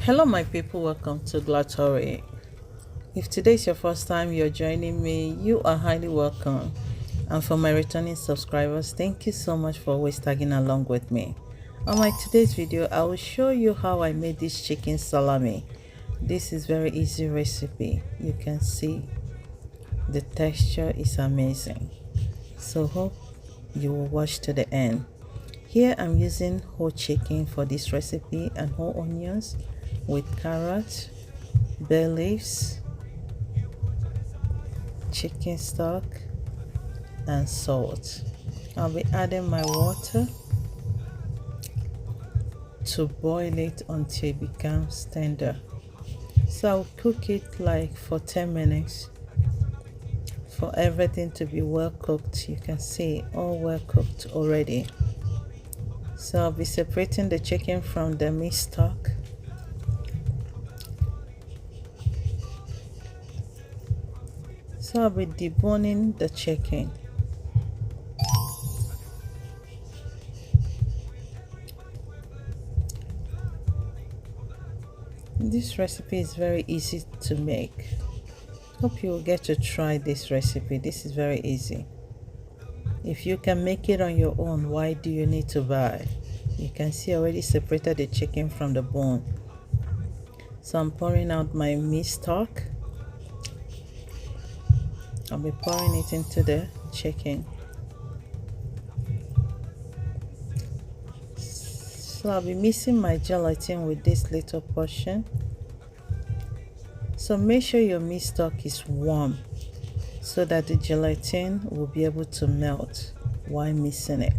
Hello my people, welcome to GLAATORY. If today is your first time you're joining me, you are highly welcome. And for my returning subscribers, thank you so much for always tagging along with me. On my today's video, I will show you how I made this chicken salami. This is very easy recipe. You can see the texture is amazing. So hope you will watch to the end. Here I'm using whole chicken for this recipe and whole onions with carrots, bay leaves, chicken stock, and salt. I'll be adding my water to boil it until it becomes tender. So I'll cook it like for 10 minutes for everything to be well cooked. You can see all well cooked already. So I'll be separating the chicken from the meat stock. So I'll be deboning the chicken. This recipe is very easy to make. Hope you will get to try this recipe. This is very easy. If you can make it on your own, why do you need to buy? You can see I already separated the chicken from the bone. So I'm pouring out my meat stock. I'll be pouring it into the chicken. So I'll be mixing my gelatin with this little portion. So make sure your meat stock is warm so that the gelatin will be able to melt while mixing it.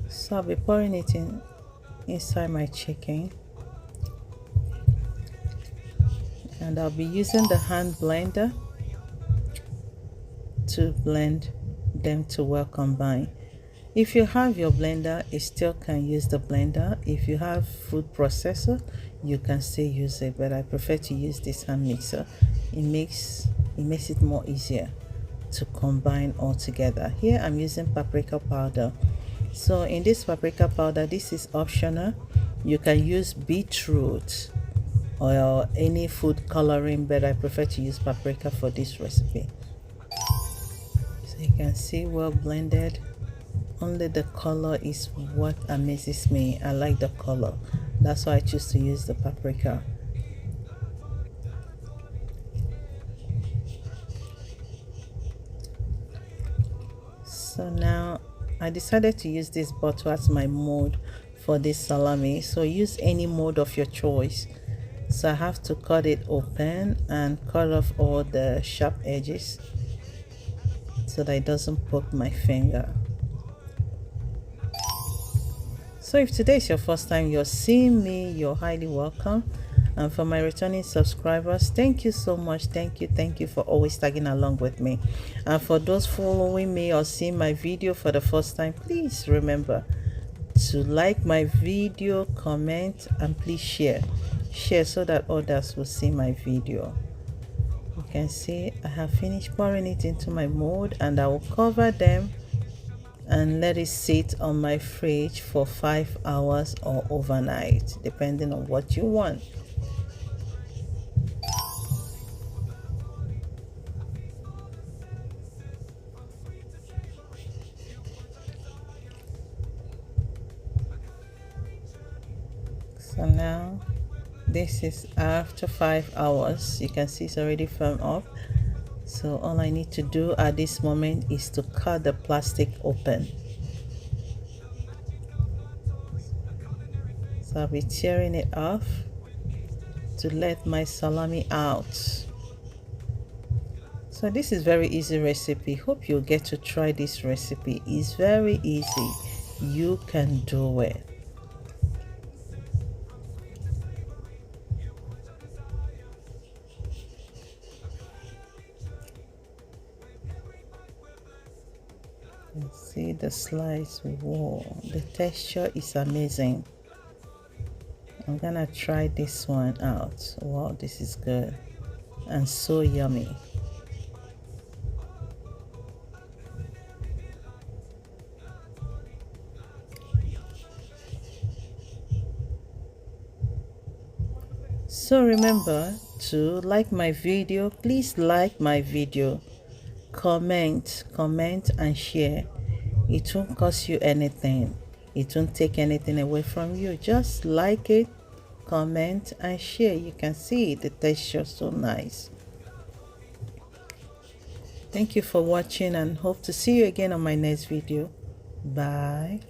So I'll be pouring it inside my chicken. And I'll be using the hand blender to blend them to well combine. If you have your blender, you still can use the blender. If you have food processor, you can still use it, but I prefer to use this hand mixer. It makes it more easier to combine all together. Here I'm using paprika powder. So in this paprika powder, this is optional. You can use beetroot or any food coloring, but I prefer to use paprika for this recipe. So you can see well blended. Only the color is what amazes me. I like the color. That's why I choose to use the paprika. So now I decided to use this bottle as my mold for this salami. So use any mold of your choice. So I have to cut it open and cut off all the sharp edges so that it doesn't poke my finger. So if today is your first time you're seeing me, you're highly welcome. And for my returning subscribers, thank you so much. Thank you for always tagging along with me. And for those following me or seeing my video for the first time, please remember to like my video, comment, and please share so that others will see my video. You can see I have finished pouring it into my mold, and I will cover them and let it sit on my fridge for 5 hours or overnight, depending on what you want. So now this is after 5 hours. You can see it's already firm up. So all I need to do at this moment is to cut the plastic open. So I'll be tearing it off to let my salami out. So this is very easy recipe. Hope you'll get to try this recipe. It's very easy. You can do it. See the slice. Whoa, the texture is amazing. I'm gonna try this one out. Wow, this is good and so yummy. So remember to like my video. Please like my video, comment and share. It won't cost you anything, it won't take anything away from you. Just like it, comment and share. You can see the texture so nice. Thank you for watching and hope to see you again on my next video. Bye.